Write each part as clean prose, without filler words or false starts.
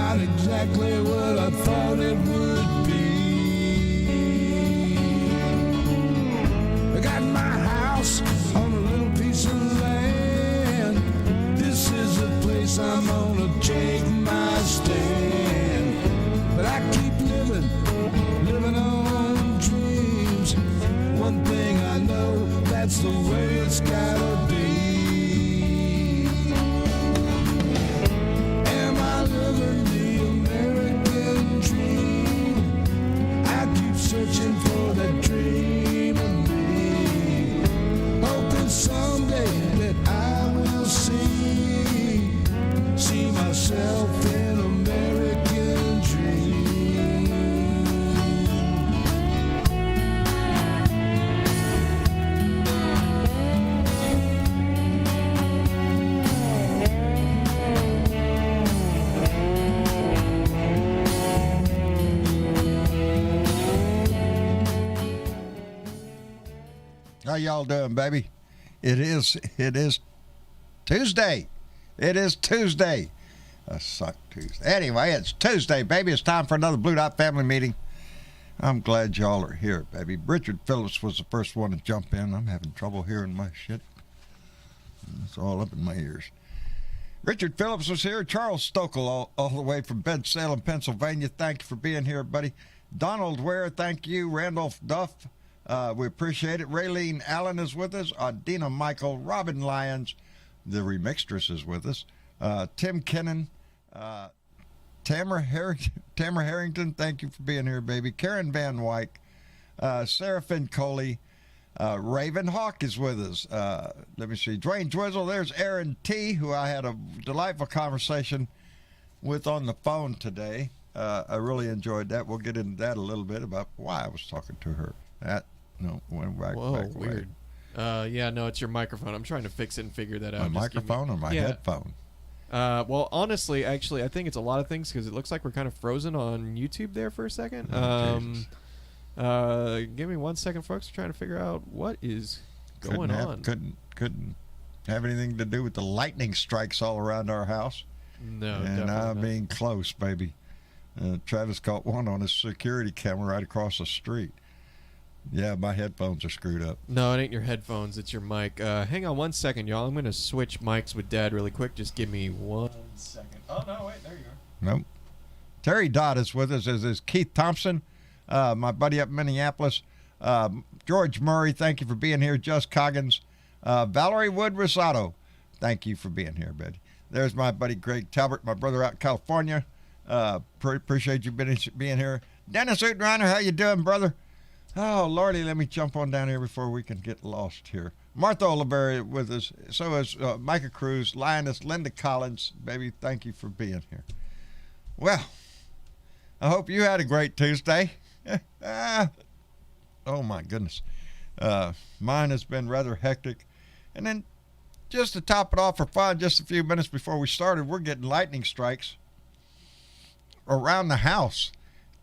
not exactly what I thought it would be. I got my house on a little piece of land. This is the place I'm gonna take my stand. But I keep living on dreams. One thing I know, that's the way it's gotta be. Am I living the American dream? I keep searching for that dream of me, hoping someday that I will see myself in American dream. How y'all doing, baby? It is Tuesday. It is Tuesday. I suck Tuesday. Anyway, it's Tuesday, baby. It's time for another Blue Dot family meeting. I'm glad y'all are here, baby. Richard Phillips was the first one to jump in. I'm having trouble hearing my shit. It's all up in my ears. Richard Phillips was here. Charles Stokel all the way from Bensalem, Pennsylvania. Thank you for being here, buddy. Donald Ware, thank you. Randolph Duff, we appreciate it. Raylene Allen is with us. Dina Michael, Robin Lyons, the remixtress is with us. Tim Kennan, Tamara Harrington, thank you for being here, baby. Karen Van Wyck, Seraphin Coley, Raven Hawk is with us. Let me see. Dwayne Dwizzle, there's Aaron T., who I had a delightful conversation with on the phone today. I really enjoyed that. We'll get into that a little bit about why I was talking to her. Went back. Whoa, back weird. Yeah, no, it's your microphone. I'm trying to fix it and figure that out. My microphone or my headphone? Well, honestly, actually, I think it's a lot of things because it looks like we're kind of frozen on YouTube there for a second. Give me 1 second, folks. We're trying to figure out what is going on. Couldn't have anything to do with the lightning strikes all around our house. No, and I being close, baby. Travis caught one on his security camera right across the street. Yeah, my headphones are screwed up. No, it ain't your headphones. It's your mic. Hang on 1 second, y'all. I'm going to switch mics with Dad really quick. Just give me 1 second. Oh, no, wait. There you go. Nope. Terry Dodd is with us, as is Keith Thompson, my buddy up in Minneapolis. George Murray, thank you for being here. Just Coggins. Valerie Wood Rosado, thank you for being here, buddy. There's my buddy Greg Talbert, my brother out in California. Appreciate you being here. Dennis Utenreiner, how you doing, brother? Oh, Lordy, let me jump on down here before we can get lost here. Martha Oliveira with us. So is Micah Cruz, Lioness, Linda Collins. Baby, thank you for being here. Well, I hope you had a great Tuesday. Oh, my goodness. Mine has been rather hectic. And then just to top it off for fun, just a few minutes before we started, we're getting lightning strikes around the house.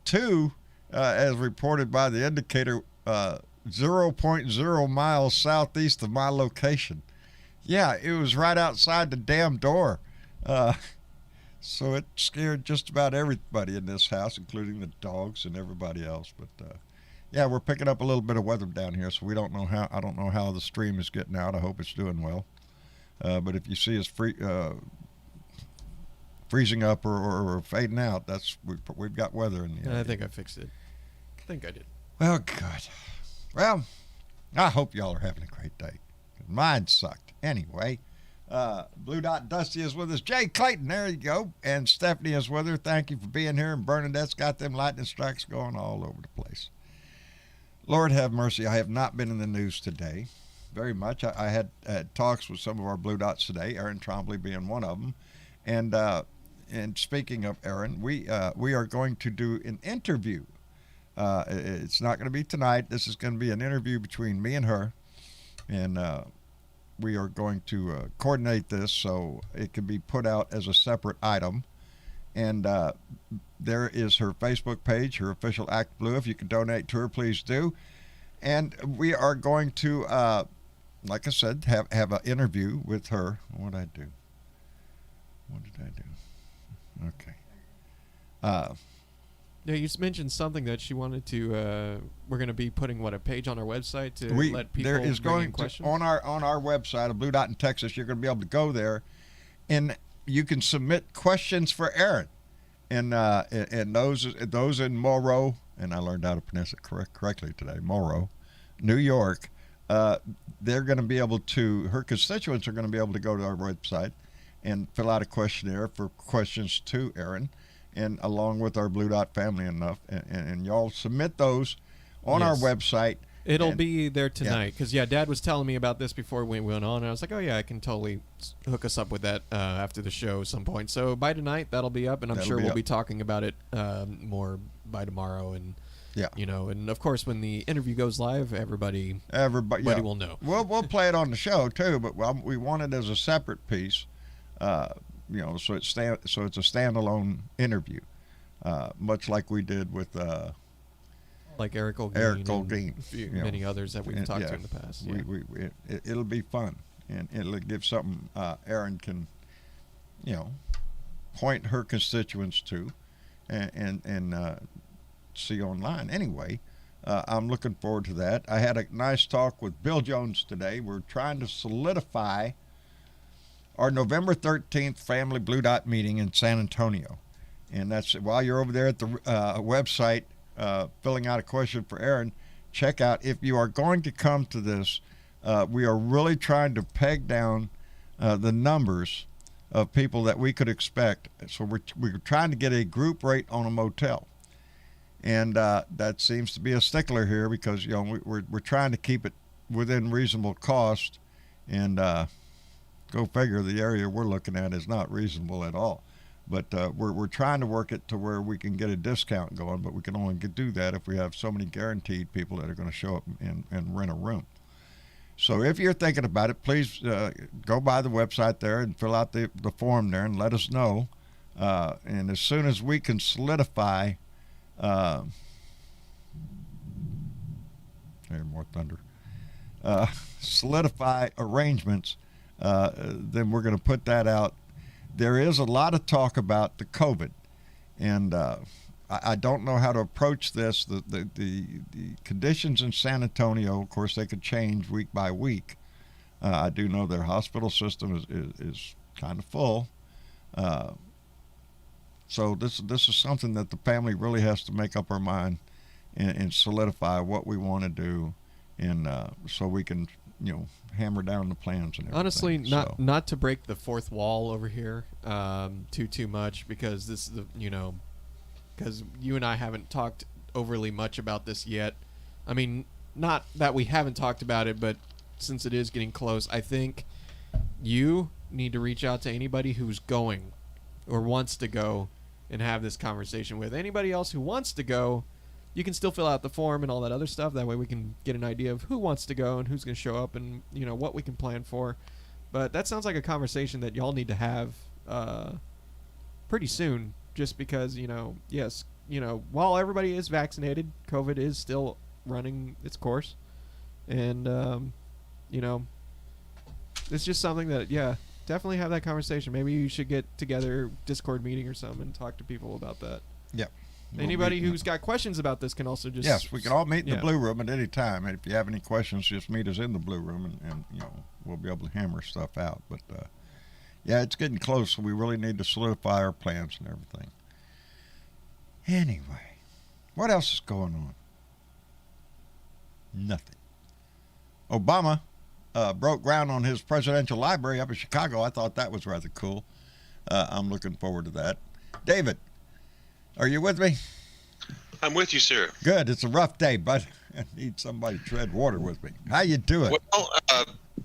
2, as reported by the indicator, 0.0 miles southeast of my location. Yeah, it was right outside the damn door. So it scared just about everybody in this house, including the dogs and everybody else. But yeah, we're picking up a little bit of weather down here, so I don't know how the stream is getting out. I hope it's doing well. But if you see us freezing up or fading out, we've got weather in the area. I think I fixed it. I think I did. Well, good. Well, I hope y'all are having a great day. Mine sucked. Anyway, Blue Dot Dusty is with us. Jay Clayton, there you go. And Stephanie is with her. Thank you for being here. And Bernadette's got them lightning strikes going all over the place. Lord have mercy. I have not been in the news today very much. I had talks with some of our Blue Dots today, Aaron Trombley being one of them. And speaking of Aaron, we are going to do an interview. It's not going to be tonight. This is going to be an interview between me and her. And we are going to coordinate this so it can be put out as a separate item. And there is her Facebook page, her official Act Blue. If you can donate to her, please do. And we are going to, like I said, have an interview with her. What did I do? Okay. Yeah, you just mentioned something that she wanted to. We're going to be putting a page on our website to let people there is bring in going questions to, on our website, a Blue Dot in Texas. You're going to be able to go there, and you can submit questions for Aaron, and those in Morrow, and I learned how to pronounce it correctly today, Morrow, New York. They're going to be able to. Her constituents are going to be able to go to our website and fill out a questionnaire for questions to Aaron, and along with our Blue Dot family and y'all submit those on our website. It'll be there tonight because Dad was telling me about this before we went on, and I was like, oh yeah, I can totally hook us up with that after the show at some point. So by tonight that'll be up, and I'm sure we'll be talking about it more by tomorrow. And and of course when the interview goes live, everybody will know. We'll play it on the show too, but we want it as a separate piece. So it's a standalone interview, much like we did with like Eric Olguin, many others that we've talked to in the past. Yeah. It'll be fun, and it'll give something Aaron can, point her constituents to, and see online. Anyway, I'm looking forward to that. I had a nice talk with Bill Jones today. We're trying to solidify our November 13th Family Blue Dot meeting in San Antonio. And that's while you're over there at the website filling out a question for Aaron, check out if you are going to come to this. We are really trying to peg down the numbers of people that we could expect. So we're trying to get a group rate on a motel. And that seems to be a stickler here because we're trying to keep it within reasonable cost, and go figure, the area we're looking at is not reasonable at all. But we're trying to work it to where we can get a discount going, but we can only do that if we have so many guaranteed people that are going to show up and rent a room. So if you're thinking about it, please go by the website there and fill out the form there and let us know. And as soon as we can solidify, more thunder, solidify arrangements, then we're going to put that out. There is a lot of talk about the COVID, and I don't know how to approach this. The conditions in San Antonio, of course, they could change week by week. I do know their hospital system is kind of full. So this is something that the family really has to make up our mind and solidify what we want to do, and so we can hammer down the plans and everything. Honestly, not to break the fourth wall over here too much, because this is because you and I haven't talked overly much about this yet. I mean, not that we haven't talked about it, but since it is getting close, I think you need to reach out to anybody who's going or wants to go and have this conversation with. Anybody else who wants to go, you can still fill out the form and all that other stuff. That way we can get an idea of who wants to go and who's going to show up, and what we can plan for. But that sounds like a conversation that y'all need to have pretty soon, just because while everybody is vaccinated, COVID is still running its course, and it's just something that definitely have that conversation. Maybe you should get together, Discord meeting or something, and talk to people about that. Yep. Anybody who's got questions about this can also just... Yes, we can all meet in the Blue Room at any time. And if you have any questions, just meet us in the Blue Room, and we'll be able to hammer stuff out. But, it's getting close, so we really need to solidify our plans and everything. Anyway, what else is going on? Nothing. Obama broke ground on his presidential library up in Chicago. I thought that was rather cool. I'm looking forward to that. David, are you with me? I'm with you, sir. Good. It's a rough day, but I need somebody to tread water with me. How you doing? Well,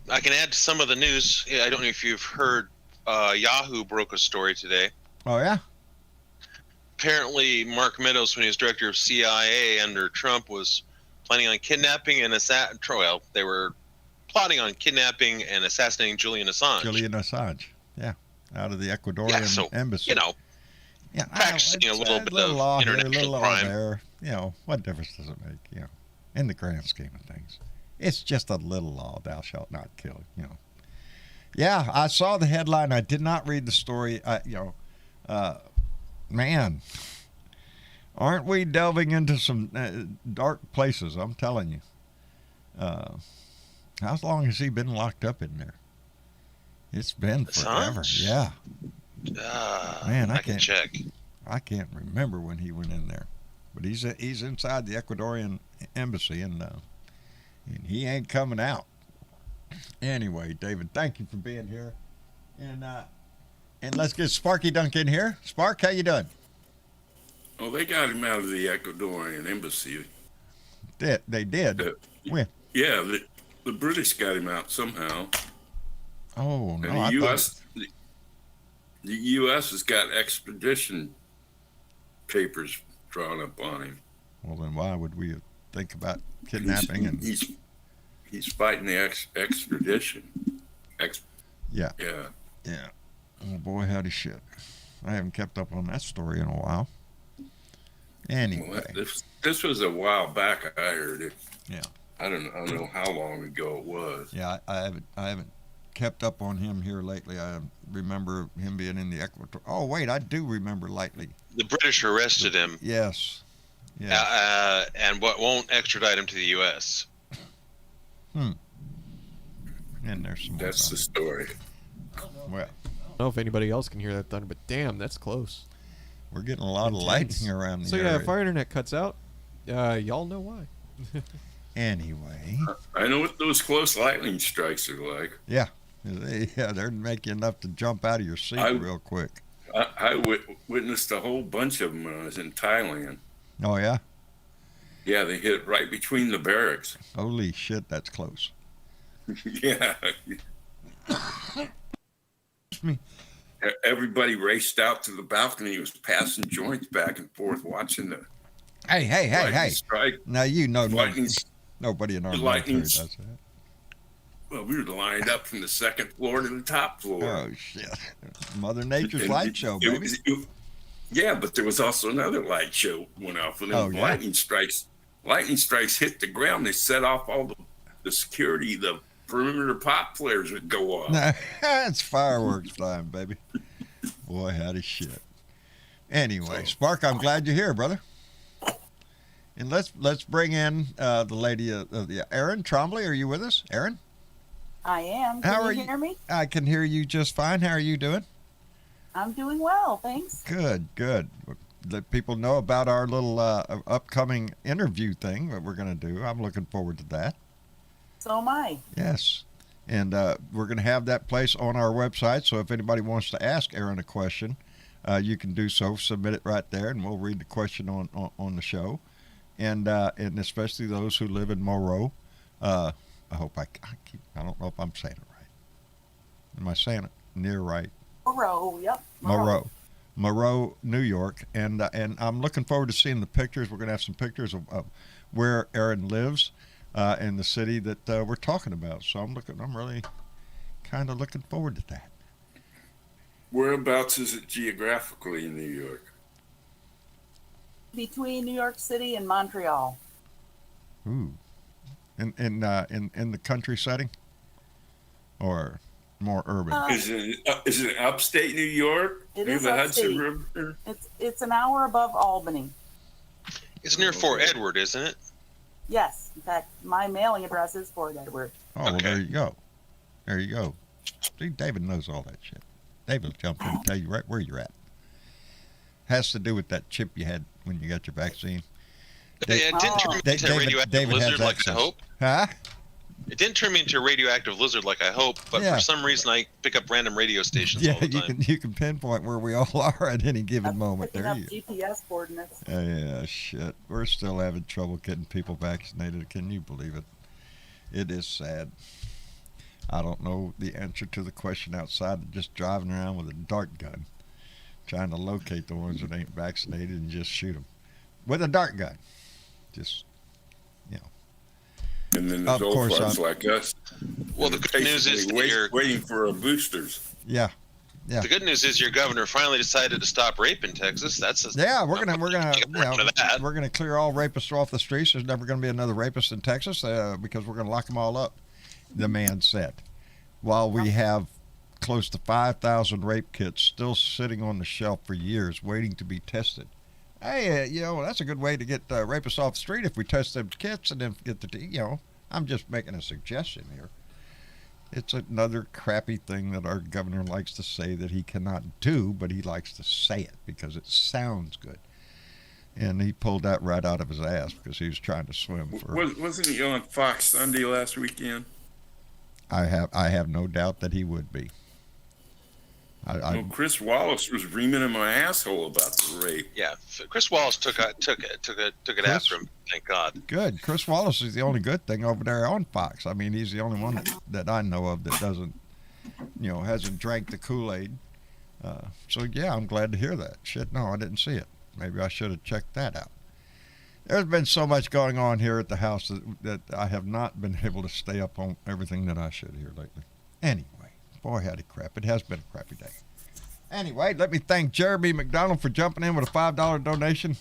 I can add to some of the news. I don't know if you've heard, Yahoo broke a story today. Oh, yeah? Apparently, Mark Meadows, when he was director of CIA under Trump, was planning on kidnapping and they were plotting on kidnapping and assassinating Julian Assange. Yeah, out of the Ecuadorian embassy. Practicing a little bit of international crime. There. What difference does it make? In the grand scheme of things, it's just a little law: "Thou shalt not kill." Yeah, I saw the headline. I did not read the story. Man, Aren't we delving into some dark places? I'm telling you. How long has he been locked up in there? It's been forever. Assange? Yeah. Man, I can check. I can't remember when he went in there, but he's inside the Ecuadorian embassy, and he ain't coming out. Anyway, David, thank you for being here, and let's get Sparky Dunk in here. Spark, how you doing? Oh, they got him out of the Ecuadorian embassy. They did. When? Yeah, the British got him out somehow. Oh no! And the U.S. has got extradition papers drawn up on him. Well, then why would we think about kidnapping? He's fighting the extradition. Yeah. Yeah. Yeah. Oh boy, howdy shit! I haven't kept up on that story in a while. Anyway, well, this was a while back. I heard it. Yeah. I don't know how long ago it was. Yeah, I haven't kept up on him here lately. I remember him being in the Ecuador. Oh wait, I do remember lightly. The British arrested him. Yes. Yeah. And won't extradite him to the U.S. And there's some. That's the story. Well, I don't know if anybody else can hear that thunder, but damn, that's close. we're getting a lot of lightning around the So area. yeah, if our internet cuts out, y'all know why. Anyway. I know what those close lightning strikes are like. Yeah. Yeah, they're making enough to jump out of your seat real quick. I witnessed a whole bunch of them when I was in Thailand. Oh, yeah? Yeah, they hit right between the barracks. Holy shit, that's close. Yeah. Me. Everybody raced out to the balcony. Was passing joints back and forth, watching the Hey. strike. Now, you know Lightning, nobody in our the military lightning- does that. well, we were lined up from the second floor to the top floor. Oh, shit. Mother Nature's And light show, baby. Yeah, but there was also another light show went off. When Oh, yeah? lightning strikes hit the ground, they set off all the security, the perimeter pop flares would go off. It's fireworks time, baby. Boy, howdy shit. Anyway, Spark, I'm glad you're here, brother. And let's bring in the lady of the Aaron Trombley. Are you with us, Aaron? I am. How Can are you hear me? I can hear you just fine. How are you doing? I'm doing well, thanks. Good. Let people know about our little upcoming interview thing that we're going to do. I'm looking forward to that. So am I. Yes. And we're going to have that place on our website. So if anybody wants to ask Aaron a question, you can do so. Submit it right there, and we'll read the question on the show. And especially those who live in Moreau. I hope I don't know if I'm saying it right. Am I saying it near right? Moreau, yep. Moreau, New York. And I'm looking forward to seeing the pictures. We're going to have some pictures of where Aaron lives in the city that we're talking about. So I'm really kind of looking forward to that. Whereabouts is it geographically in New York? Between New York City and Montreal. Ooh. In the country setting, or more urban? Is it upstate New York? It near is the upstate. Hudson River? It's an hour above Albany. It's near Fort Edward, isn't it? Yes, in fact, my mailing address is Fort Edward. Oh, well, Okay. there you go. See, David knows all that shit. David will jump in and tell you right where you're at. Has to do with that chip you had when you got your vaccine. It didn't turn me into a radioactive David has lizard like access. I hope. Huh? It didn't turn me into a radioactive lizard like I hope, but Yeah. for some reason I pick up random radio stations Yeah, all the time. you can pinpoint where we all are at any given I'm moment. picking There up you go. GPS coordinates. Yeah, shit. We're still having trouble getting people vaccinated. Can you believe it? It is sad. I don't know the answer to the question outside of just driving around with a dart gun, trying to locate the ones that ain't vaccinated and just shoot them with a dart gun. Just, And then Of there's old course, farts like us. Well, the good news is that waiting for our boosters. yeah. the good news is your governor finally decided to stop rape in Texas. Yeah, we're gonna that. we're gonna clear all rapists off the streets. There's never gonna be another rapist in Texas because we're gonna lock them all up. The man said, while we have close to 5,000 rape kits still sitting on the shelf for years waiting to be tested. Hey, that's a good way to get rapists off the street if we test them kits and then get I'm just making a suggestion here. It's another crappy thing that our governor likes to say that he cannot do, but he likes to say it because it sounds good. And he pulled that right out of his ass because he was trying to swim for. Wasn't he on Fox Sunday last weekend? I have no doubt that he would be. Chris Wallace was reaming him my asshole about the rape. Yeah, Chris Wallace took it after him. Thank God. Good. Chris Wallace is the only good thing over there on Fox. I mean, he's the only one that I know of that doesn't, hasn't drank the Kool-Aid. So yeah, I'm glad to hear that. Shit, no, I didn't see it. Maybe I should have checked that out. There's been so much going on here at the house that I have not been able to stay up on everything that I should here lately. Anyway. Boy, howdy crap. It has been a crappy day. Anyway, let me thank Jeremy McDonald for jumping in with a $5 donation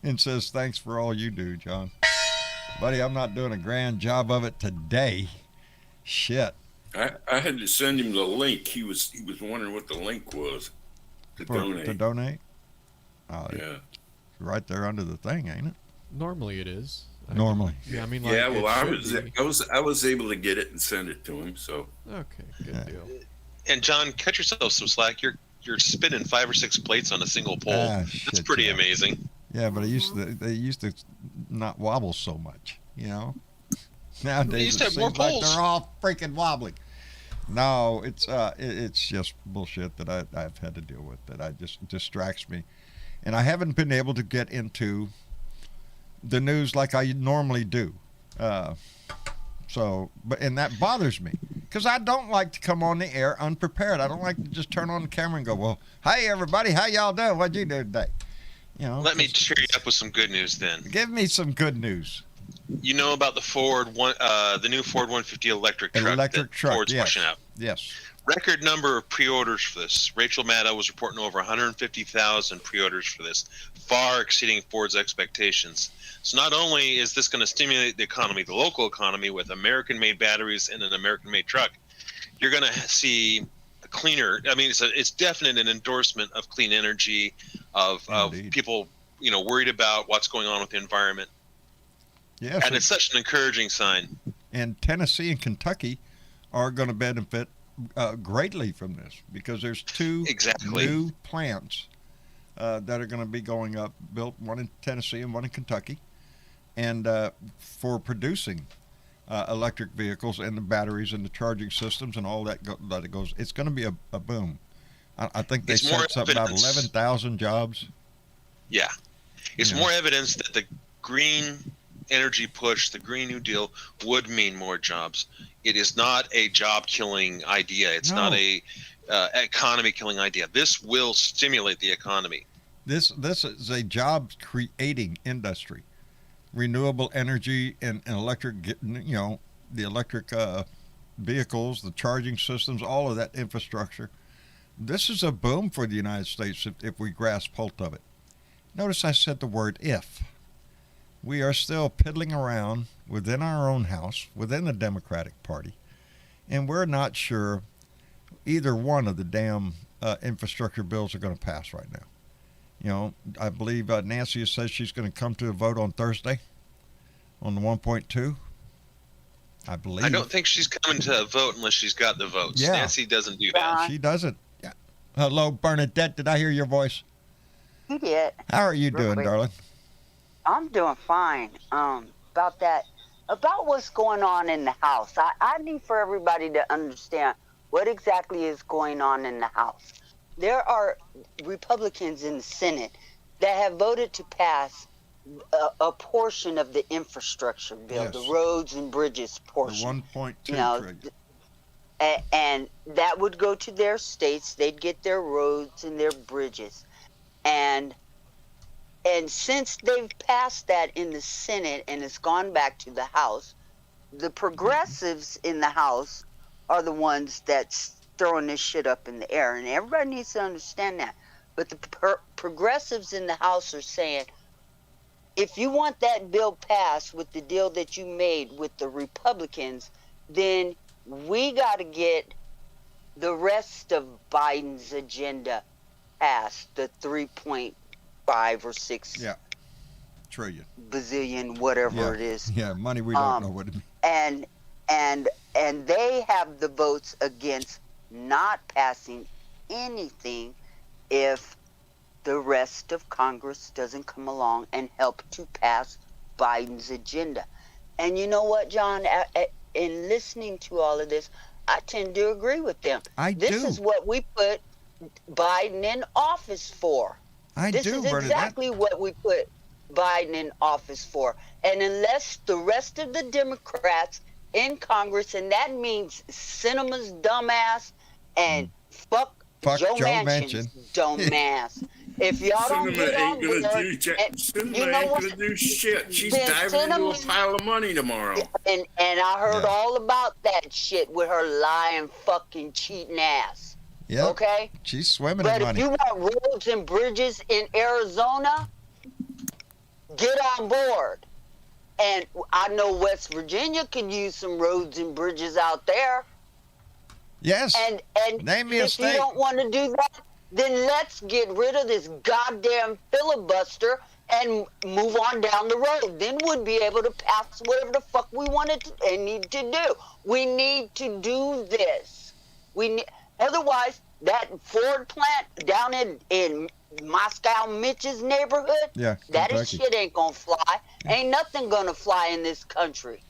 and says, thanks for all you do, John. Buddy, I'm not doing a grand job of it today. Shit. I had to send him the link. He was wondering what the link was to donate. To donate? Yeah. It's right there under the thing, ain't it? Normally it is. Normally. Yeah, I mean, yeah. Well, I was able to get it and send it to him. So. Okay, good deal. And John, cut yourself some slack. You're spinning 5 or 6 plates on a single pole. That's pretty amazing. Yeah, but they used to not wobble so much. Nowadays it seems like they're all freaking wobbling. No, it's just bullshit that I've had to deal with. That just distracts me, and I haven't been able to get into the news like I normally do. And that bothers me because I don't like to come on the air unprepared. I don't like to just turn on the camera and go, well, hey everybody, how y'all doing? What'd you do today? Let me cheer you up with some good news then. Give me some good news. You know about the the new Ford 150 electric truck. Ford's yes. pushing out. Yes. Record number of pre-orders for this. Rachel Maddow was reporting over 150,000 pre-orders for this, far exceeding Ford's expectations. So not only is this going to stimulate the economy, the local economy, with American-made batteries in an American-made truck, you're going to see a cleaner. I mean, it's definite an endorsement of clean energy, of people, worried about what's going on with the environment. Yes, and it's such an encouraging sign. And Tennessee and Kentucky are going to benefit greatly from this because there's two new plants that are going to be going up, built, one in Tennessee and one in Kentucky, and for producing electric vehicles and the batteries and the charging systems and all that it goes. It's going to be a boom. I think they said something about 11,000 jobs. Yeah. It's more evidence that the green energy push, the Green New Deal, would mean more jobs. It is not a job-killing idea. It's not a economy-killing idea. This will stimulate the economy. This is a job-creating industry. Renewable energy and electric, the electric vehicles, the charging systems, all of that infrastructure. This is a boom for the United States if we grasp hold of it. Notice I said the word if. We are still piddling around within our own house, within the Democratic Party, and we're not sure either one of the damn infrastructure bills are going to pass right now. I believe Nancy says she's going to come to a vote on Thursday on the 1.2. I believe. I don't think she's coming to a vote unless she's got the votes. Yeah. Nancy doesn't do that. She doesn't. Yeah. Hello, Bernadette. Did I hear your voice? You did. How are you doing, darling? I'm doing fine. About what's going on in the House. I need for everybody to understand what exactly is going on in the House. There are Republicans in the Senate that have voted to pass a portion of the infrastructure bill, the roads and bridges portion. The 1.2 trillion. And that would go to their states. They'd get their roads and their bridges. And since they've passed that in the Senate and it's gone back to the House, the progressives in the House are the ones that's throwing this shit up in the air. And everybody needs to understand that. But the progressives in the House are saying, if you want that bill passed with the deal that you made with the Republicans, then we got to get the rest of Biden's agenda passed, the 3.5 5 or 6 trillion. bazillion, whatever it is. Yeah, money we don't know what it means. And they have the votes against not passing anything if the rest of Congress doesn't come along and help to pass Biden's agenda. And you know what, John? In listening to all of this, I tend to agree with them. This is what we put Biden in office for. This is exactly what we put Biden in office for. And unless the rest of the Democrats in Congress, and that means Sinema's dumbass and fuck Joe Manchin's dumbass. If y'all don't get on board, Cinema ain't gonna do shit. She's diving into a pile of money tomorrow. And I heard all about that shit with her lying, fucking, cheating ass. Yeah. Okay? She's swimming in money. But if you want roads and bridges in Arizona, get on board. And I know West Virginia can use some roads and bridges out there. Yes. And name me a if state. you don't want to do that, then let's get rid of this goddamn filibuster and move on down the road. Then we'd be able to pass whatever the fuck we wanted to and need to do. We need to do this. Otherwise, that Ford plant down in Moscow Mitch's neighborhood, that shit ain't gonna fly. Ain't nothing gonna fly in this country.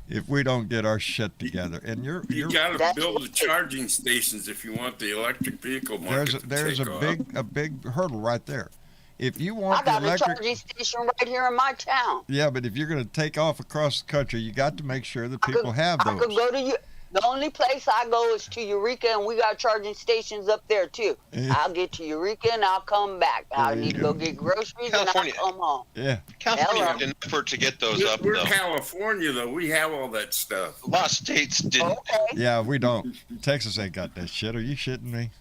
If we don't get our shit together, and you gotta build the charging stations if you want the electric vehicle market. There's a big hurdle right there. If you want I got a charging station right here in my town. Yeah, but if you're going to take off across the country, you got to make sure that people have those. I could go to you. The only place I go is to Eureka, and we got charging stations up there too. Yeah. I'll get to Eureka and I'll come back. I need to go get groceries and I'll come home. Yeah. California had an effort to get those up, We're though. California, though. We have all that stuff. A lot of states didn't. Okay. Yeah, we don't. Texas ain't got that shit. Are you shitting me?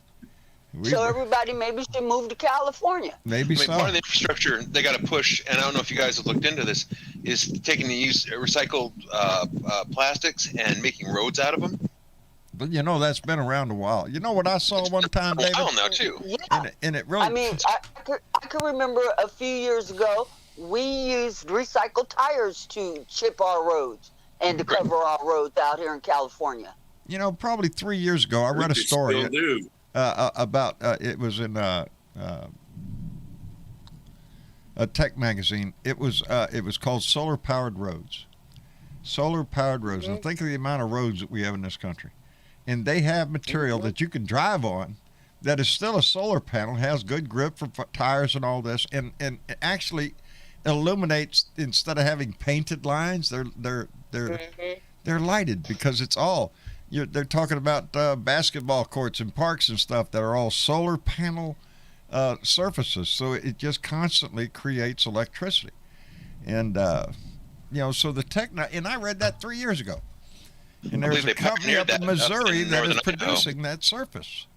So everybody maybe should move to California. Maybe so. Part of the infrastructure they got to push, and I don't know if you guys have looked into this, is taking the use recycled plastics and making roads out of them. But you know that's been around a while. You know what I saw one time, David? Oh, now too. Yeah. And it really. I mean, I could remember a few years ago we used recycled tires to chip our roads and to cover our roads out here in California. You know, probably 3 years ago, I read a story. Still do. About it was in a tech magazine. It was called Solar Powered Roads. Solar Powered Roads. Mm-hmm. Now think of the amount of roads that we have in this country, and they have material that you can drive on that is still a solar panel, has good grip for tires and all this, and actually illuminates instead of having painted lines. They're lighted because it's all. They're talking about basketball courts and parks and stuff that are all solar panel surfaces. So it just constantly creates electricity. And, so the and I read that 3 years ago. And there's a company up in Missouri that is producing that surface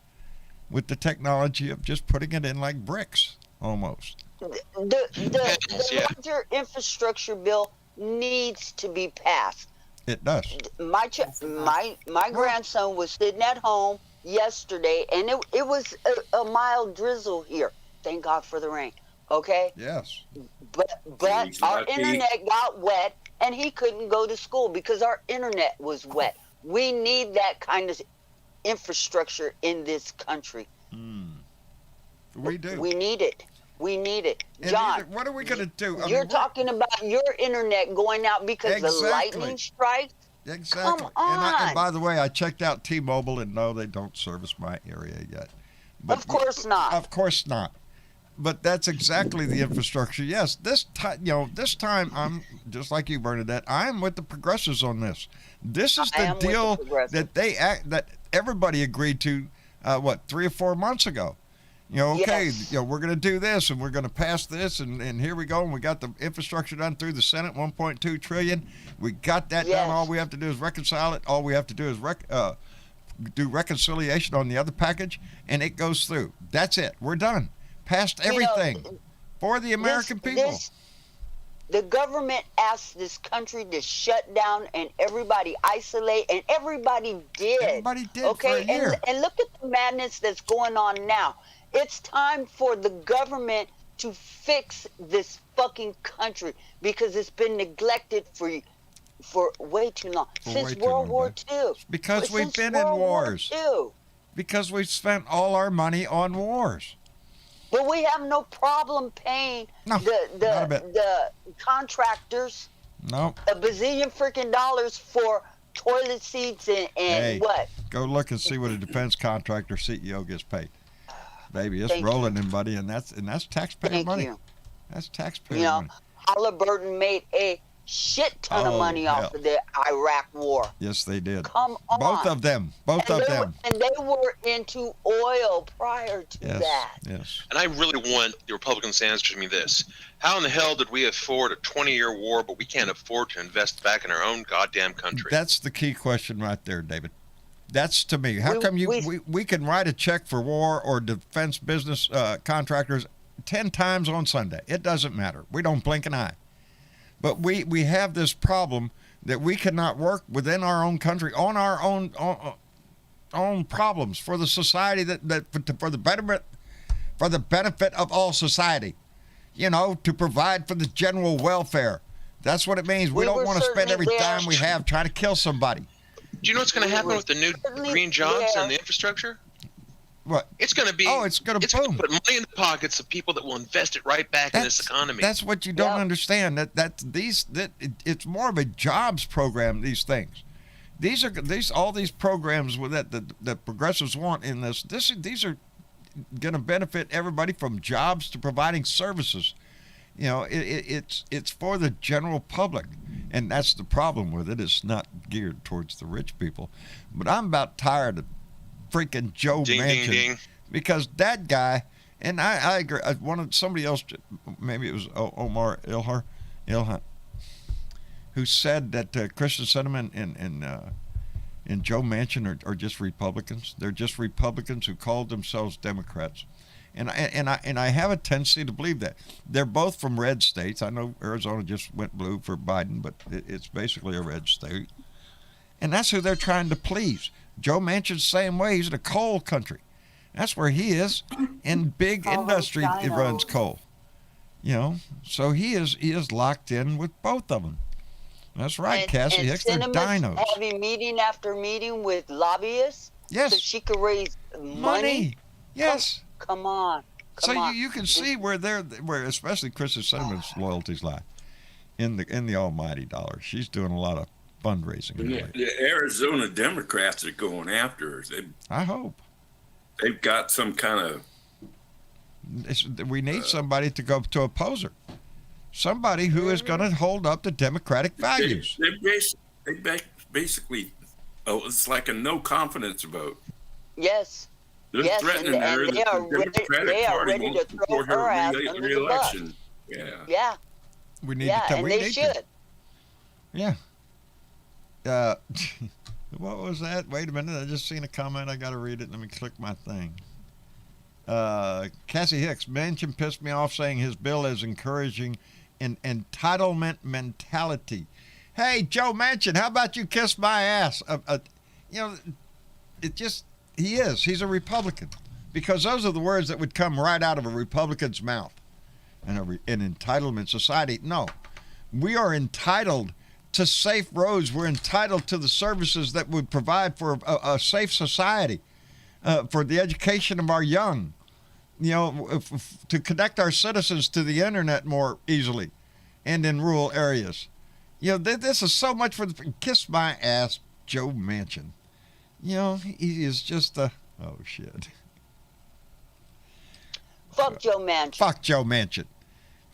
with the technology of just putting it in like bricks almost. The larger infrastructure bill needs to be passed. It does. My grandson was sitting at home yesterday, and it was a mild drizzle here. Thank God for the rain. Okay. Yes. But our internet got wet, and he couldn't go to school because our internet was wet. We need that kind of infrastructure in this country. We do. We need it. We need it. And John, what are we going to do? You're talking about your internet going out because of lightning strikes? Exactly. Come on. And by the way, I checked out T-Mobile, and no, they don't service my area yet. But of course not. Of course not. But that's exactly the infrastructure. Yes, this time I'm just like you, Bernadette. I'm with the progressives on this. This is the deal that everybody agreed to. 3 or 4 months ago? Okay, yes. We're going to do this, and we're going to pass this, and here we go, and we got the infrastructure done through the Senate, $1.2 trillion. We got that done. All we have to do is reconcile it. All we have to do is do reconciliation on the other package, and it goes through. That's it. We're done. Passed everything for the American people. The government asked this country to shut down and everybody isolate, and everybody did. Everybody did okay? for a year. And look at the madness that's going on now. It's time for the government to fix this fucking country because it's been neglected for way too long. Since World War II. Because we've been in wars. Because we've spent all our money on wars. But we have no problem paying the contractors a bazillion freaking dollars for toilet seats and hey, what? Go look and see what a defense contractor CEO gets paid. Baby, it's rolling in, buddy, and that's taxpayer money. You. That's taxpayer money. Halliburton made a shit ton of money off of the Iraq war. Yes, they did. Come on. Both of them. And they were into oil prior to that. Yes. And I really want the Republicans to answer me this. How in the hell did we afford a 20-year war, but we can't afford to invest back in our own goddamn country? That's the key question right there, David. That's to me. How come we can write a check for war or defense business contractors 10 times on Sunday? It doesn't matter. We don't blink an eye. But we have this problem that we cannot work within our own country on our own problems for the society for the benefit of all society. You know, to provide for the general welfare. That's what it means. We don't want to spend every dime we have trying to kill somebody. Do you know what's going to happen with the new green jobs and the infrastructure? What? It's going to be. Oh, it's going to boom. Put money in the pockets of people that will invest it right back in this economy. That's what you don't understand. It's more of a jobs program. These things, all these programs that progressives want in this. These are going to benefit everybody from jobs to providing services. You know, it's for the general public, and that's the problem with it. It's not geared towards the rich people. But I'm about tired of freaking Joe Manchin, because that guy, and I agree. Somebody else, maybe it was Omar Ilhan, who said that Christian sentiment and Joe Manchin are just Republicans. They're just Republicans who called themselves Democrats. And I have a tendency to believe that. They're both from red states. I know Arizona just went blue for Biden, but it's basically a red state. And that's who they're trying to please. Joe Manchin's the same way. He's in a coal country. That's where he is. In big industry, it runs coal. You know, so he is locked in with both of them. That's right, Cassie Hicks. They're dinos. Having meeting after meeting with lobbyists. Yes. So she could raise money. Yes. Come on. You can see where especially Christian Sentiment's loyalties lie in the almighty dollar. She's doing a lot of fundraising. The Arizona Democrats are going after her. I hope they've got some kind of. We need somebody to go to oppose her. Somebody who is going to hold up the democratic values. They basically, it's like a no confidence vote. Yes. They're threatening her. They are ready to throw her ass under the bus. Yeah. We need to. And they should. Yeah. What was that? Wait a minute. I just seen a comment. I got to read it. Let me click my thing. Cassie Hicks, Manchin pissed me off saying his bill is encouraging an entitlement mentality. Hey, Joe Manchin, how about you kiss my ass? You know, he's a Republican, because those are the words that would come right out of a Republican's mouth. An entitlement society. No, we are entitled to safe roads. We're entitled to the services that would provide for a safe society, for the education of our young, you know, to connect our citizens to the internet more easily and in rural areas. You know, this is so much for kiss my ass, Joe Manchin. You know, he is just oh shit. Fuck Joe Manchin. Fuck Joe Manchin.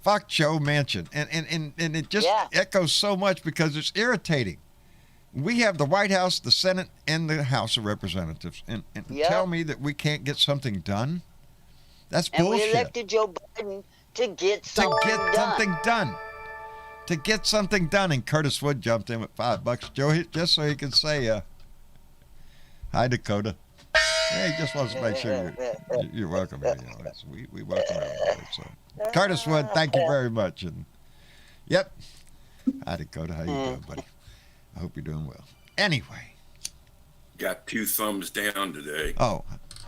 Fuck Joe Manchin. And it just echoes so much because it's irritating. We have the White House, the Senate, and the House of Representatives. And tell me that we can't get something done? That's bullshit. And we elected Joe Biden to get something done. To get something done. And Curtis Wood jumped in with $5, Joe, just so he could say, hi, Dakota. Yeah, he just wants to make sure you're welcome here. You know, we welcome everybody. So, Curtis Wood, thank you very much. And yep. Hi, Dakota. How you doing, buddy? I hope you're doing well. Anyway. Got 2 thumbs down today. Oh,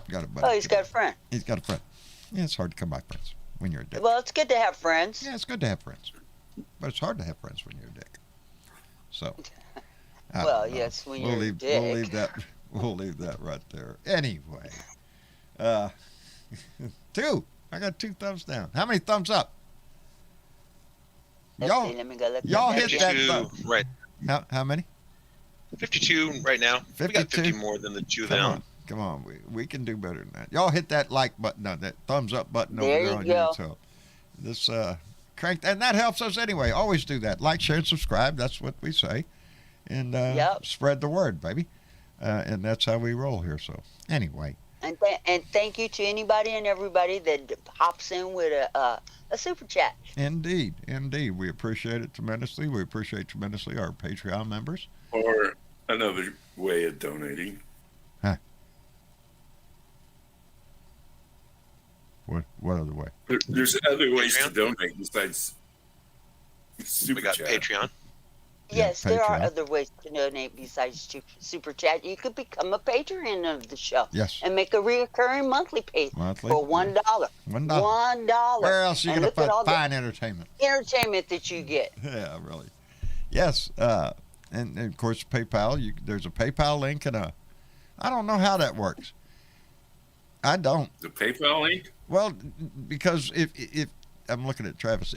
got a buddy. Oh, he's got a friend. He's got a friend. Yeah, it's hard to come by friends. when you're a dick. Well, it's good to have friends. Yeah, it's good to have friends, but it's hard to have friends when you're a dick. So, I Well, don't know. yes, when you're a dick. We'll leave that right there. Anyway, 2. I got 2 thumbs down. How many thumbs up? Let's see, let me go look y'all at hit that 52 thumb. right. How many? 52 right now. We got 50 52? more than the 2 Come down. on. Come on. We can do better than that. Y'all hit that like button, that thumbs up button over There there you on go. YouTube. This crank, and that helps us anyway. Always do that. Like, share, and subscribe. That's what we say. And Yep. spread the word, baby. And that's how we roll here. So anyway. And thank you to anybody and everybody that hops in with a super chat. Indeed. We appreciate it tremendously. We appreciate tremendously our Patreon members. Or another way of donating. What other way? There's other ways to donate besides super We got chat. Patreon. Yes, there are Patreon. other ways to donate besides super chat. You could become a patron of the show. Yes. And make a reoccurring monthly payment Monthly. for $1. $1. $1. Where else are you And going to look at all find entertainment? the entertainment that you get. Yeah, really. Yes. And of course, PayPal. There's a PayPal link and I don't know how that works. I don't. The PayPal link? Well, because if I'm looking at Travis,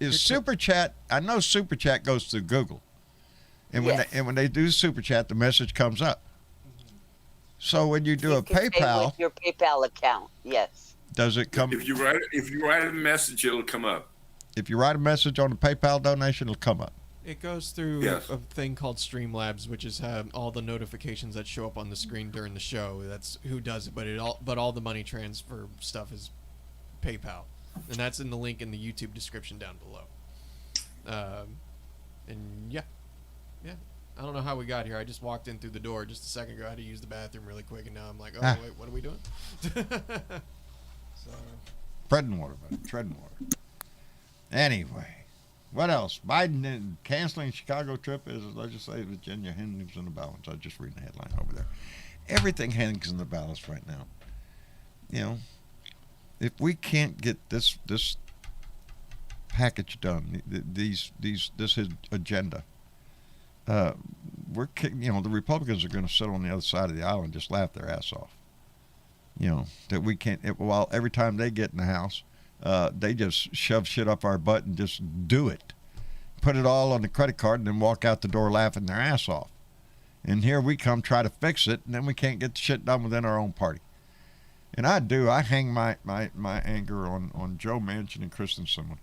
Super Chat, I know Super Chat goes through Google, and Yes. when they do Super Chat, the message comes up. So when you do You a can pay PayPal, with your PayPal account. Yes. does it come? If you write a message, it'll come up. If you write a message on a PayPal donation, it'll come up. It goes through Yes. a thing called Streamlabs, which is all the notifications that show up on the screen during the show. That's who does it, but all the money transfer stuff is PayPal, and that's in the link in the YouTube description down below. And yeah, I don't know how we got here. I just walked in through the door just a second ago. I had to use the bathroom really quick, and now I'm like, oh wait, what are we doing? So. Treading water, buddy. Treading water. Anyway, what else? Biden canceling Chicago trip as legislative Virginia hangs in the balance. I just read the headline over there. Everything hangs in the balance right now. You know, if we can't get this package done, this agenda, the Republicans are going to sit on the other side of the aisle and just laugh their ass off. You know, that we can't, while every time they get in the House, they just shove shit up our butt and just do it. Put it all on the credit card and then walk out the door laughing their ass off. And here we come try to fix it, and then we can't get the shit done within our own party. And I hang my anger on Joe Manchin and Kristen Sinema.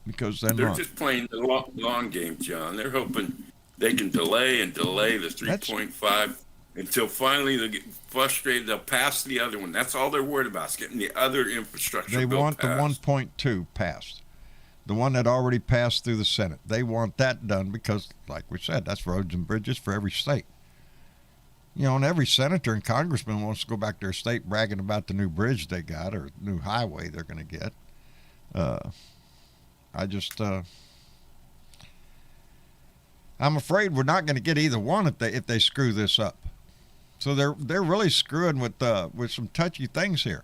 Because they're just playing the long game, John. They're hoping they can delay the 3.5 until finally they get frustrated. They'll pass the other one. That's all they're worried about, is getting the other infrastructure they bill want passed. The 1.2 passed. The one that already passed through the Senate. They want that done because, like we said, that's roads and bridges for every state. You know, and every senator and congressman wants to go back to their state bragging about the new bridge they got or new highway they're going to get. I'm afraid we're not going to get either one if they screw this up. So they're really screwing with some touchy things here.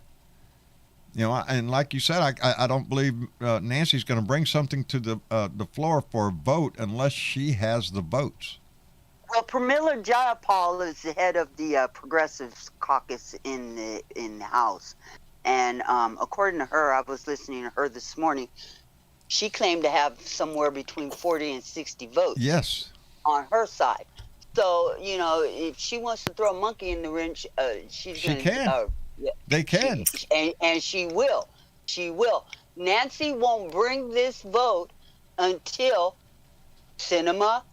You know, and like you said, I don't believe Nancy's going to bring something to the floor for a vote unless she has the votes. Well, Pramila Jayapal is the head of the Progressives Caucus in the House, and according to her, I was listening to her this morning. She claimed to have somewhere between 40 and 60 votes. Yes. On her side. So, you know, if she wants to throw a monkey in the wrench, she can. They can. And she will. She will. Nancy won't bring this vote until Sinema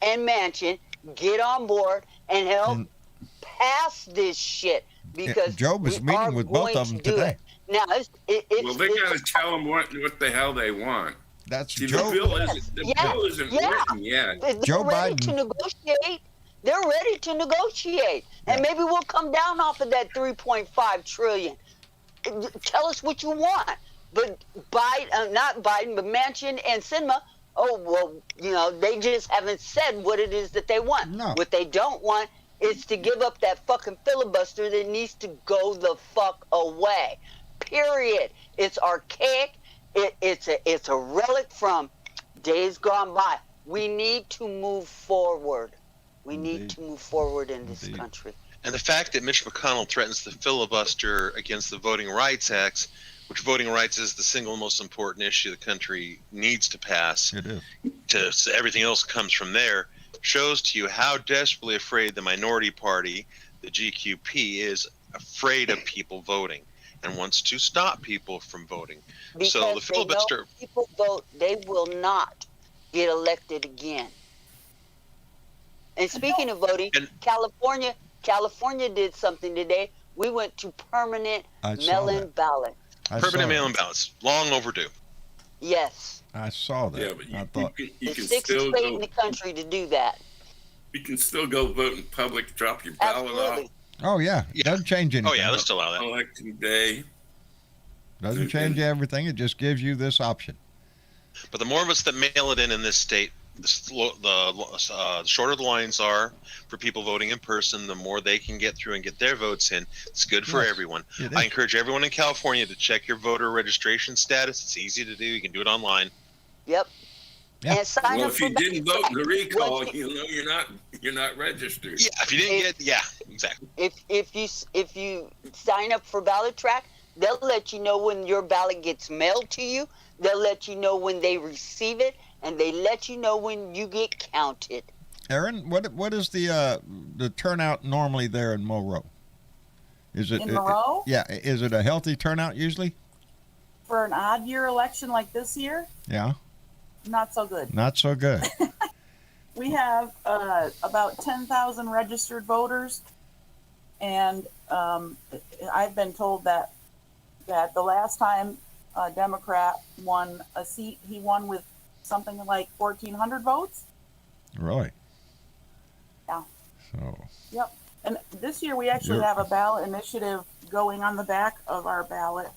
and Manchin get on board and help pass this shit. Because Joe was meeting with both of them today. Now, they got to tell them what the hell they want. That's See, Joe. The bill isn't written yet. They're Joe ready Biden to negotiate. They're ready to negotiate, and maybe we'll come down off of that 3.5 trillion. Tell us what you want, but not Biden, but Manchin and Sinema. Oh well, you know they just haven't said what it is that they want. No. What they don't want is to give up that fucking filibuster that needs to go the fuck away. Period. It's archaic. It's a relic from days gone by. We need to move forward. We need to move forward in this country. And the fact that Mitch McConnell threatens to filibuster against the Voting Rights Act, which voting rights is the single most important issue the country needs to pass. It is. So everything else comes from there, shows to you how desperately afraid the minority party, the GQP, is afraid of people voting and wants to stop people from voting. Because so the filibuster. They know people vote, they will not get elected again. And speaking of voting, California did something today. We went to permanent mail-in ballot. Permanent mail-in ballots, long overdue. Yes. I saw that. Yeah, but I thought you The can sixth still state go. in the country to do that. You can still go vote in public. Drop your ballot Absolutely. off Oh yeah, it doesn't change anything. Oh yeah, let's allow that. election day. Doesn't change everything. It just gives you this option. But the more of us that mail it in this state, the shorter the lines are for people voting in person, the more they can get through and get their votes in. It's good for Yes, everyone. it is. I encourage everyone in California to check your voter registration status. It's easy to do. You can do it online. Yep. Yeah. And sign Well, up if for you didn't vote in the recall, Once you- you know you're not registered. Yeah, if you didn't get, yeah, exactly. if you sign up for ballot track, they'll let you know when your ballot gets mailed to you. They'll let you know when they receive it, and they let you know when you get counted. Aaron, what is the turnout normally there in Monroe? Is it In Monroe? Yeah, is it a healthy turnout usually? For an odd year election like this year, Yeah, not so good. not so good. We have about 10,000 registered voters, and I've been told that the last time a Democrat won a seat, he won with something like 1,400 votes. Really? Yeah. So Yep. And this year we actually have a ballot initiative going on the back of our ballot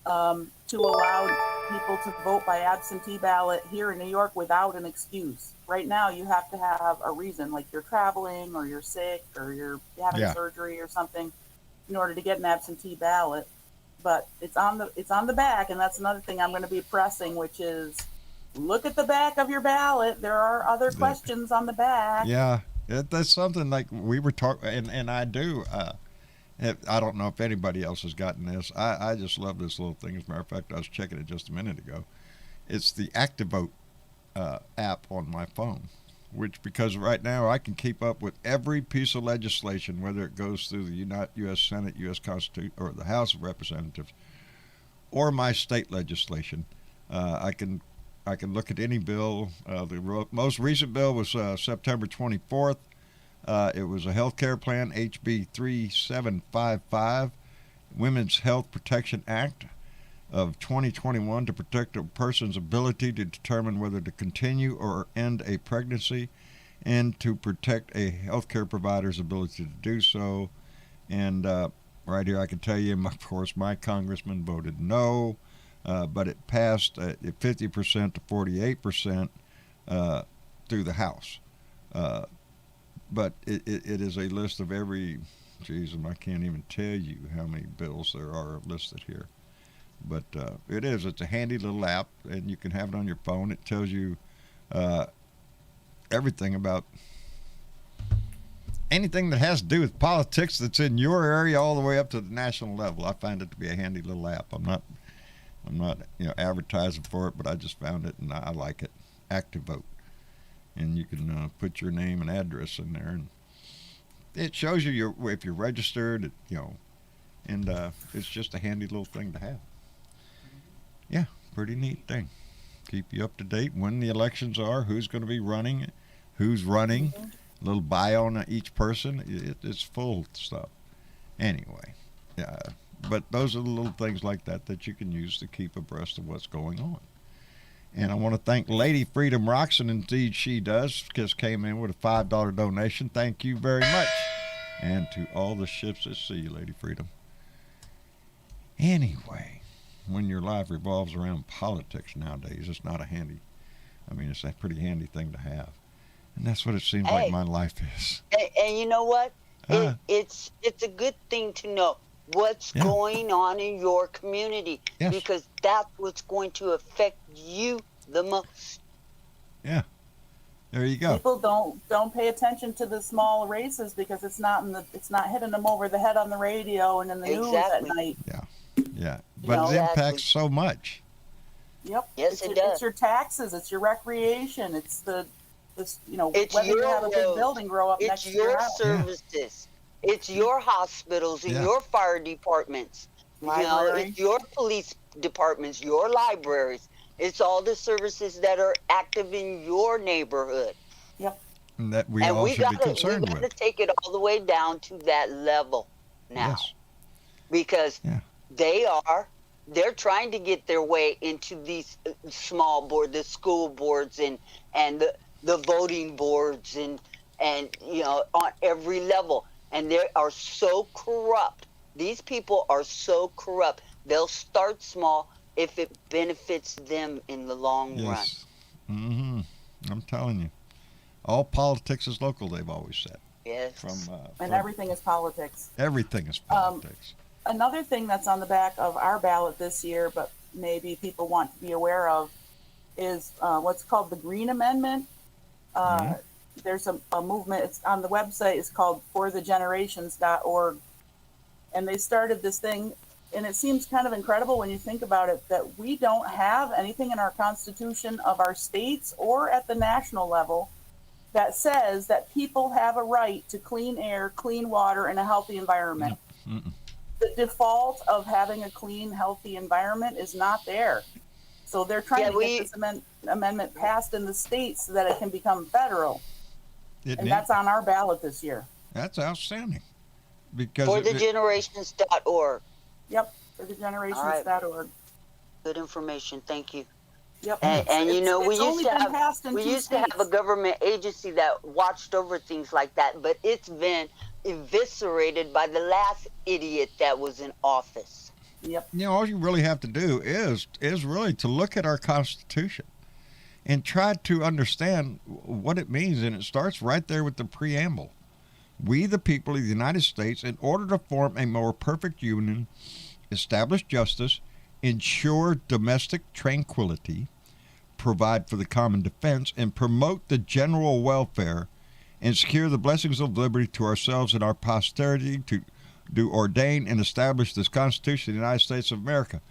to allow people to vote by absentee ballot here in New York without an excuse. Right now, you have to have a reason, like you're traveling or you're sick or you're having surgery or something, in order to get an absentee ballot. But it's on the back, and that's another thing I'm going to be pressing, which is look at the back of your ballot. There are other questions on the back. yeah, that's something like we were talking, and I do. I don't know if anybody else has gotten this. I just love this little thing. As a matter of fact, I was checking it just a minute ago. It's the ActiVote app on my phone, because right now I can keep up with every piece of legislation, whether it goes through the U.S. Senate, U.S. Constitution, or the House of Representatives, or my state legislation. I can look at any bill. The most recent bill was September 24th. It was a health care plan, HB 3755, Women's Health Protection Act of 2021, to protect a person's ability to determine whether to continue or end a pregnancy, and to protect a healthcare provider's ability to do so. And right here I can tell you, of course, my congressman voted no, but it passed at 50% to 48% through the House. But it is a list of every, I can't even tell you how many bills there are listed here. But it's a handy little app, and you can have it on your phone. It tells you everything about anything that has to do with politics that's in your area all the way up to the national level. I find it to be a handy little app. I'm not advertising for it, but I just found it and I like it. ActiVote. And you can put your name and address in there, and it shows you if you're registered, and it's just a handy little thing to have. Yeah, pretty neat thing. Keep you up to date when the elections are, who's going to be running, who's running, a little bio on each person. It's full of stuff. Anyway, but those are the little things like that you can use to keep abreast of what's going on. And I want to thank Lady Freedom Rocks, and indeed she does, just came in with a $5 donation. Thank you very much. And to all the ships at sea, Lady Freedom. Anyway, when your life revolves around politics nowadays, it's not it's a pretty handy thing to have. And that's what it seems like my life is. And you know what? It's a good thing to know. what's going on in your community, because that's what's going to affect you the most. Yeah. There you go. People don't pay attention to the small races because it's not hitting them over the head on the radio and in the news at night. Yeah. Yeah. But it impacts so much. Yep. Yes, it does. It's your taxes. It's your recreation. It's it's whether you have a big building grow up next to your house. It's your services. It's your hospitals and your fire departments. Library. It's your police departments, your libraries. It's all the services that are active in your neighborhood. Yep. And that we all should be concerned with. We got to take it all the way down to that level now. Yes. Because they're trying to get their way into these small boards, the school boards and the voting boards and on every level. And they are so corrupt. These people are so corrupt. They'll start small if it benefits them in the long run. Mm-hmm. I'm telling you. All politics is local, they've always said. Yes. And everything is politics. Everything is politics. Another thing that's on the back of our ballot this year, but maybe people want to be aware of, is what's called the Green Amendment. There's a movement, it's on the website, it's called forthegenerations.org. And they started this thing, and it seems kind of incredible when you think about it, that we don't have anything in our constitution of our states or at the national level that says that people have a right to clean air, clean water, and a healthy environment. The default of having a clean, healthy environment is not there. So they're trying to get this amendment passed in the states so that it can become federal. That's on our ballot this year. That's outstanding. Because forthegenerations.org. Yep, forthegenerations.org. Good information. Thank you. Yep. And we used to have a government agency that watched over things like that, but it's been eviscerated by the last idiot that was in office. Yep. All you really have to do is really to look at our Constitution and try to understand what it means, and it starts right there with the preamble. We, the people of the United States, in order to form a more perfect union, establish justice, ensure domestic tranquility, provide for the common defense, and promote the general welfare, and secure the blessings of liberty to ourselves and our posterity, to do ordain and establish this Constitution of the United States of America.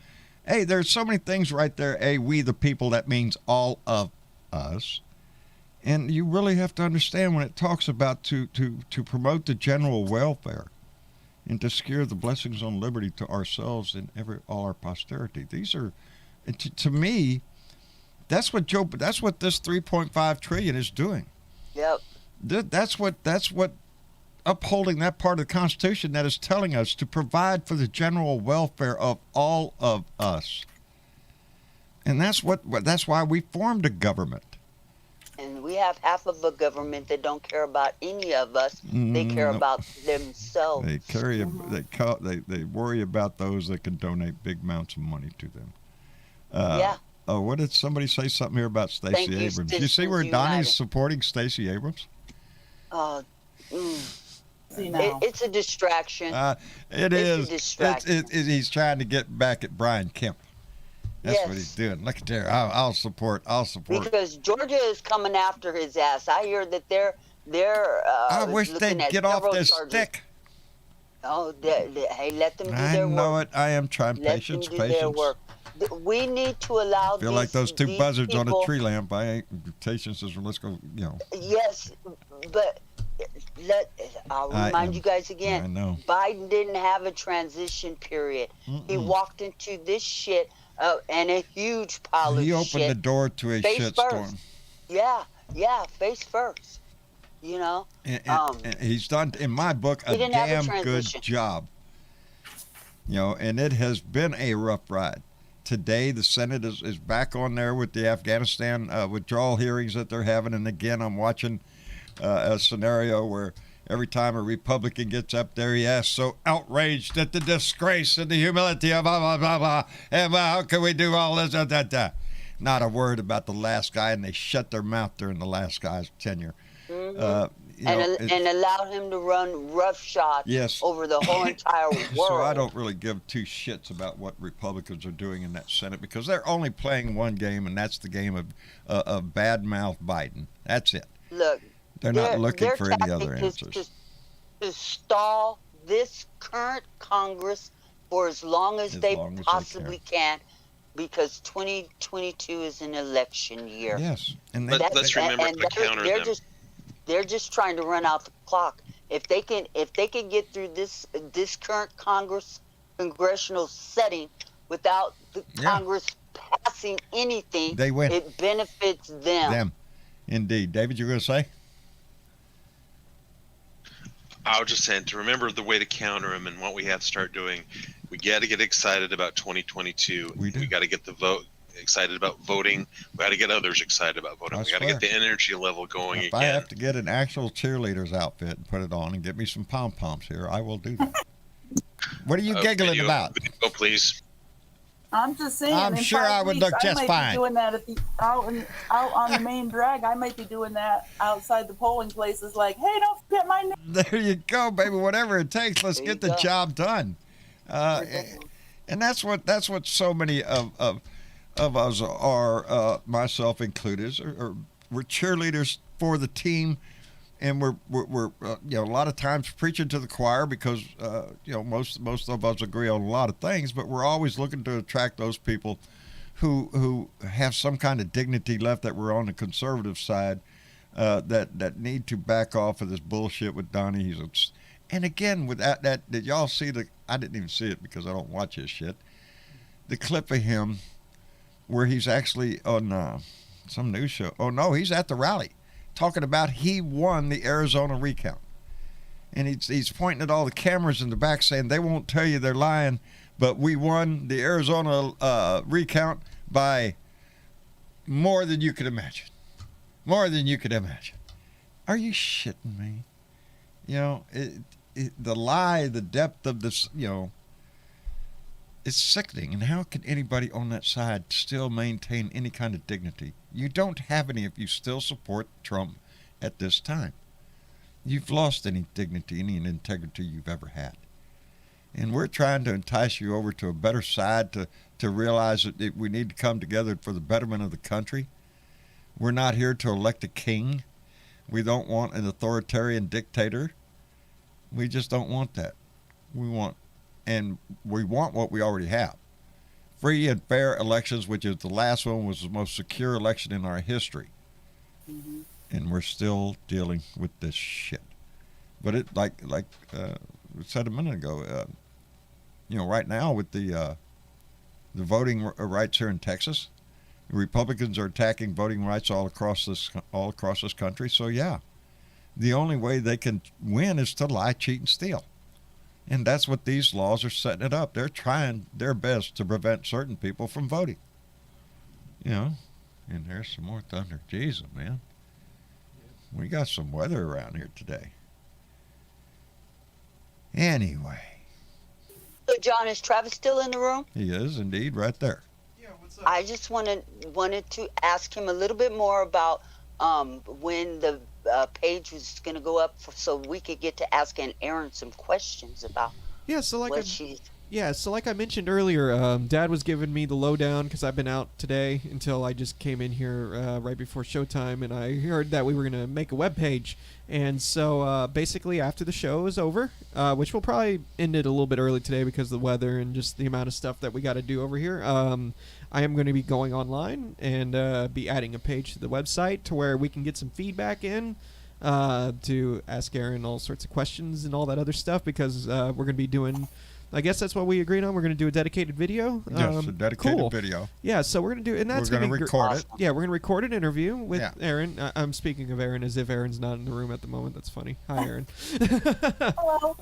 Hey, there's so many things right there. Hey, we the people, that means all of us. And you really have to understand when it talks about to promote the general welfare and to secure the blessings on liberty to ourselves and all our posterity. These are, to me, that's what this 3.5 trillion is doing. Yep. That's what upholding that part of the Constitution that is telling us to provide for the general welfare of all of us. And that's why we formed a government. And we have half of a government that don't care about any of us. They care about themselves. They worry about those that can donate big amounts of money to them. Oh, what did somebody say something here about Stacey Abrams? You see where Donnie's supporting Stacey Abrams? It's a distraction. It's a distraction. He's trying to get back at Brian Kemp. That's what he's doing. Look at there. I'll support. Because Georgia is coming after his ass. I hear that they're I wish they'd get off this stick. Oh, hey, let them do their work. I know it. I am trying. Patience. Their work. We need to allow. I feel like those two buzzards on a tree lamp. I ain't patience. Let's go. Yes, but I'll remind you guys again. I know. Biden didn't have a transition period. He walked into this shit and a huge pile of shit. He opened the door to a shitstorm. Yeah, face first. And he's done, in my book, a damn good job. And it has been a rough ride. Today, the Senate is back on there with the Afghanistan withdrawal hearings that they're having. And again, I'm watching a scenario where every time a Republican gets up there, he asks, so outraged at the disgrace and the humility of blah, blah, blah, blah. And how can we do all this? Not a word about the last guy, and they shut their mouth during the last guy's tenure. and allowed him to run roughshod Yes. over the whole entire world. So I don't really give two shits about what Republicans are doing in that Senate because they're only playing one game, and that's the game of badmouth Biden. That's it. Look, They're not looking for any other tactic is answers. to stall this current Congress for as long as they long as they possibly can, because 2022 is an election year. Yes, and Let's remember to counter them. They're just trying to run out the clock. If they can get through this current congressional setting without the Congress passing anything, they win. It benefits them. Indeed. David, you're going to say? I was just saying to remember the way to counter them and what we have to start doing. We got to get excited about 2022. We do. We got to get the vote excited about voting. We got to get others excited about voting. We got to get the energy level going If again. I have to get an actual cheerleader's outfit and put it on and get me some pom-poms here, I will do that. What are you giggling about? Video, please. I'm just saying. I'm in sure 5 I would weeks, look just I might fine. Be doing that out on the main drag. I might be doing that outside the polling places. Like, hey, don't forget my name. There you go, baby. Whatever it takes, let's get the job done. And that's what so many of us are, myself included, we're cheerleaders for the team, and we're a lot of times preaching to the choir because most of us agree on a lot of things, but we're always looking to attract those people who have some kind of dignity left that were on the conservative side, that need to back off of this bullshit with Donnie. And again, with that did y'all see I didn't even see it because I don't watch his shit. The clip of him where he's actually on some news show. Oh no, he's at the rally talking about he won the Arizona recount. And he's pointing at all the cameras in the back saying they won't tell you they're lying, but we won the Arizona recount by more than you could imagine. More than you could imagine. Are you shitting me? The lie, the depth of this, it's sickening. And how can anybody on that side still maintain any kind of dignity? You don't have any if you still support Trump at this time. You've lost any dignity, any integrity you've ever had. And we're trying to entice you over to a better side to realize that we need to come together for the betterment of the country. We're not here to elect a king. We don't want an authoritarian dictator. We just don't want that. We want what we already have. Free and fair elections, which is the last one, was the most secure election in our history. Mm-hmm. And we're still dealing with this shit. But it, like we said a minute ago, right now with the voting rights here in Texas, Republicans are attacking voting rights all across this country. So yeah, the only way they can win is to lie, cheat, and steal. And that's what these laws are setting it up. They're trying their best to prevent certain people from voting. And there's some more thunder. Jesus, man. We got some weather around here today. Anyway. So, John, is Travis still in the room? He is indeed right there. Yeah, what's up? I just wanted to ask him a little bit more about when the page was going to go up so we could get to asking Aaron some questions about so like I mentioned earlier, Dad was giving me the lowdown because I've been out today until I just came in here right before showtime, and I heard that we were going to make a web page. And so basically after the show is over, which we'll probably end it a little bit early today because of the weather and just the amount of stuff that we got to do over here, I am going to be going online and be adding a page to the website to where we can get some feedback in to ask Aaron all sorts of questions and all that other stuff, because we're going to be doing, I guess that's what we agreed on. We're going to do a dedicated video. Yes, a dedicated video. Yeah, so we're going to do, and that's going to record it. Yeah, we're going to record an interview with Aaron. I'm speaking of Aaron as if Aaron's not in the room at the moment. That's funny. Hi, Aaron. Hello.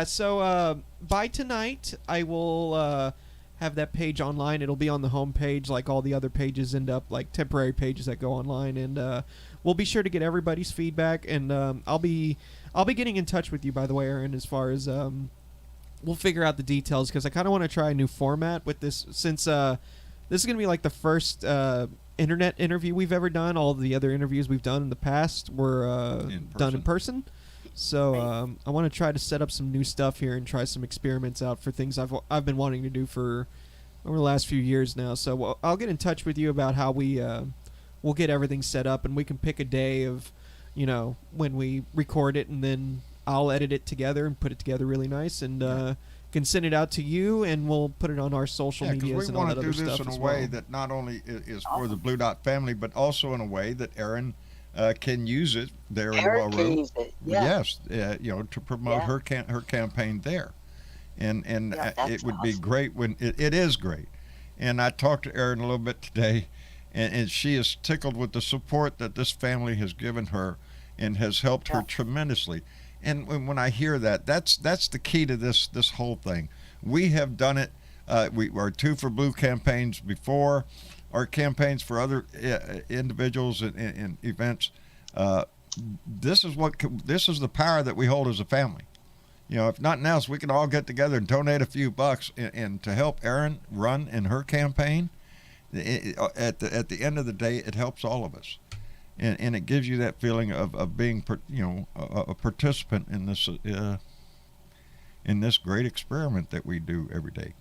So by tonight, I will have that page online. It'll be on the home page, like all the other pages end up like temporary pages that go online, and we'll be sure to get everybody's feedback. And I'll be getting in touch with you, by the way, Aaron, as far as we'll figure out the details, because I kind of want to try a new format with this, since this is going to be like the first internet interview we've ever done. All the other interviews we've done in the past were done in person. So I want to try to set up some new stuff here and try some experiments out for things I've been wanting to do for over the last few years now. So I'll get in touch with you about how we'll get everything set up, and we can pick a day of, when we record it, and then I'll edit it together and put it together really nice, and can send it out to you, and we'll put it on our social medias and all that other stuff. We want to do this in a way that not only is for the Blue Dot family, but also in a way that Aaron can use it there in Aaron the can room. use it, yeah. Yes, to promote her campaign there, and it would be great when it is great. And I talked to Aaron a little bit today, and she is tickled with the support that this family has given her, and has helped her tremendously. And when I hear that, that's the key to this whole thing. We have done it. Our Two for Blue campaigns before, our campaigns for other individuals and events. This is the power that we hold as a family. If nothing else, we can all get together and donate a few bucks and to help Erin run in her campaign. At the end of the day, it helps all of us. And it gives you that feeling of being, a participant in this great experiment that we do every day.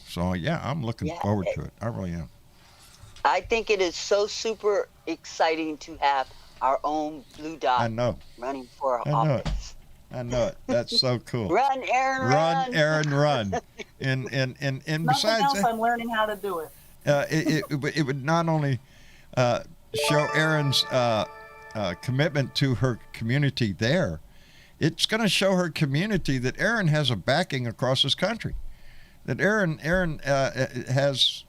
So yeah, I'm looking forward to it. I really am. I think it is so super exciting to have our own Blue Dot running for office. I know it. That's so cool. Run, Aaron, run. Run, Aaron, run. And Nothing besides else, that, I'm learning how to do it. it would not only show Erin's commitment to her community there, it's going to show her community that Erin has a backing across this country. That Erin has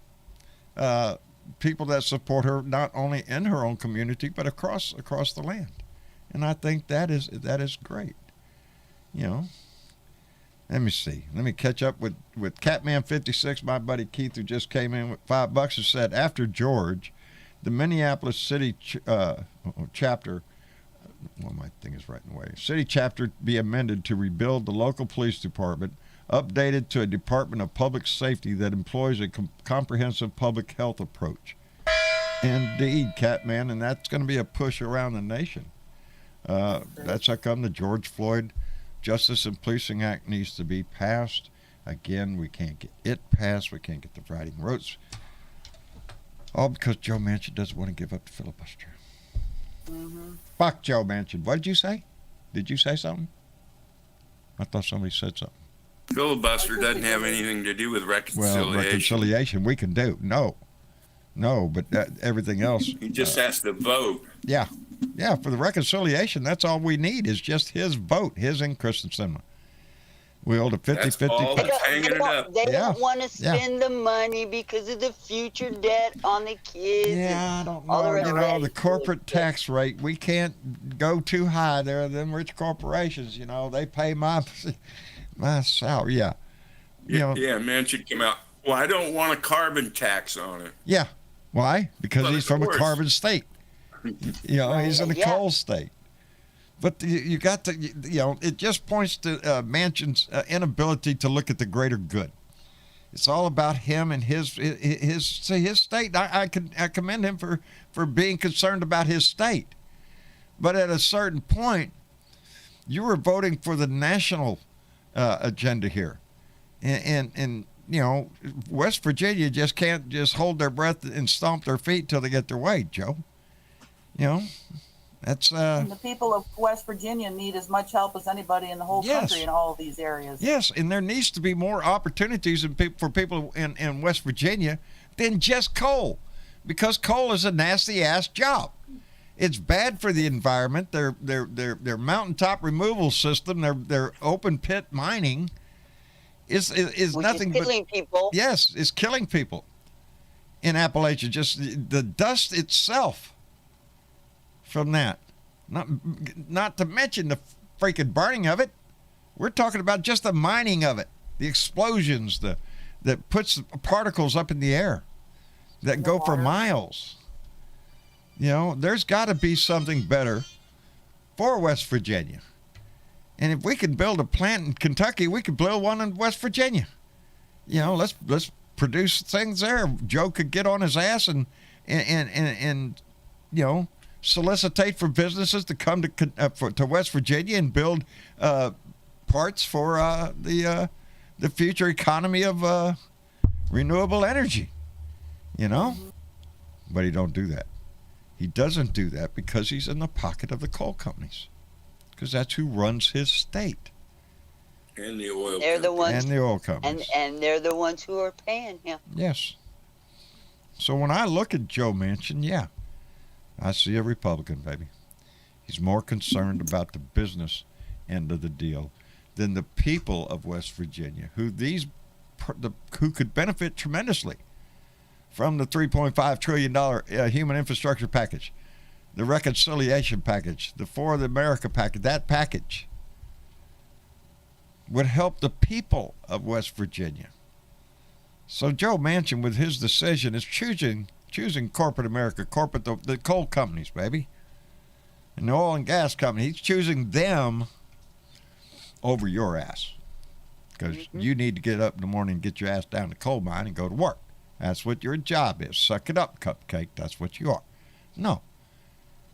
people that support her not only in her own community but across the land, and I think that is great. Let me see. Let me catch up with Catman 56, my buddy Keith, who just came in with $5 and said, after George, the Minneapolis City chapter, well, my thing is right in the way, city chapter be amended to rebuild the local police department, updated to a Department of Public Safety that employs a comprehensive public health approach. Indeed, Catman, and that's going to be a push around the nation. That's how come the George Floyd Justice and Policing Act needs to be passed. Again, we can't get it passed. We can't get the writing roads. All because Joe Manchin doesn't want to give up the filibuster. Mm-hmm. Fuck Joe Manchin. What did you say? Did you say something? I thought somebody said something. Filibuster doesn't have anything to do with reconciliation. Well, reconciliation we can do. No, but everything else. He just has to vote. Yeah, for the reconciliation, that's all we need is just his vote, his and Christensen. We hold a 50-50. That's hanging it up. They don't want to spend the money because of the future debt on the kids. Yeah, I don't know. The corporate tax rate, we can't go too high there. Them rich corporations, they pay my salary. Yeah. Manchin came out. Well, I don't want a carbon tax on it. Yeah. Why? Because he's from a carbon state. He's in a coal state. But you got to, it just points to Manchin's inability to look at the greater good. It's all about him and his state. I commend him for being concerned about his state. But at a certain point, you were voting for the national agenda here. And West Virginia just can't just hold their breath and stomp their feet till they get their way, Joe. That's and the people of West Virginia need as much help as anybody in the whole country in all of these areas. Yes, and there needs to be more opportunities for people in West Virginia than just coal, because coal is a nasty ass job. It's bad for the environment. Their mountaintop removal system, their open pit mining is nothing but killing people. Yes, it's killing people in Appalachia. Just the dust itself from that, not to mention the freaking burning of it. We're talking about just the mining of it, the explosions, that puts particles up in the air that go for miles. There's got to be something better for West Virginia. And if we could build a plant in Kentucky, we could build one in West Virginia. Let's produce things there. Joe could get on his ass and and solicitate for businesses to come to West Virginia and build parts for the future economy of renewable energy. But he don't do that. He doesn't do that because he's in the pocket of the coal companies, because that's who runs his state. And the oil They're the ones, And the oil companies. and they're the ones who are paying him. Yes. So when I look at Joe Manchin, yeah, I see a Republican, baby. He's more concerned about the business end of the deal than the people of West Virginia, who could benefit tremendously from the $3.5 trillion human infrastructure package, the reconciliation package, the For the America package. That package would help the people of West Virginia. So Joe Manchin, with his decision, is choosing corporate America, the coal companies, baby, and the oil and gas company. He's choosing them over your ass, because you need to get up in the morning and get your ass down to the coal mine and go to work. That's what your job is. Suck it up, cupcake. That's what you are. No.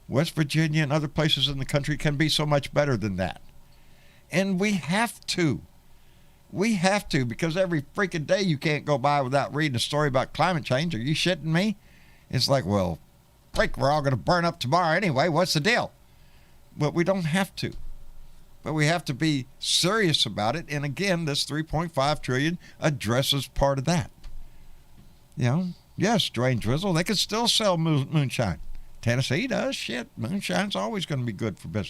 West Virginia and other places in the country can be so much better than that. And we have to. We have to, because every freaking day you can't go by without reading a story about climate change. Are you shitting me? It's like, well, we're all going to burn up tomorrow anyway. What's the deal? But we don't have to. But we have to be serious about it. And again, this $3.5 trillion addresses part of that. Yes, drain drizzle. They could still sell moonshine. Tennessee does. Shit, moonshine's always going to be good for business.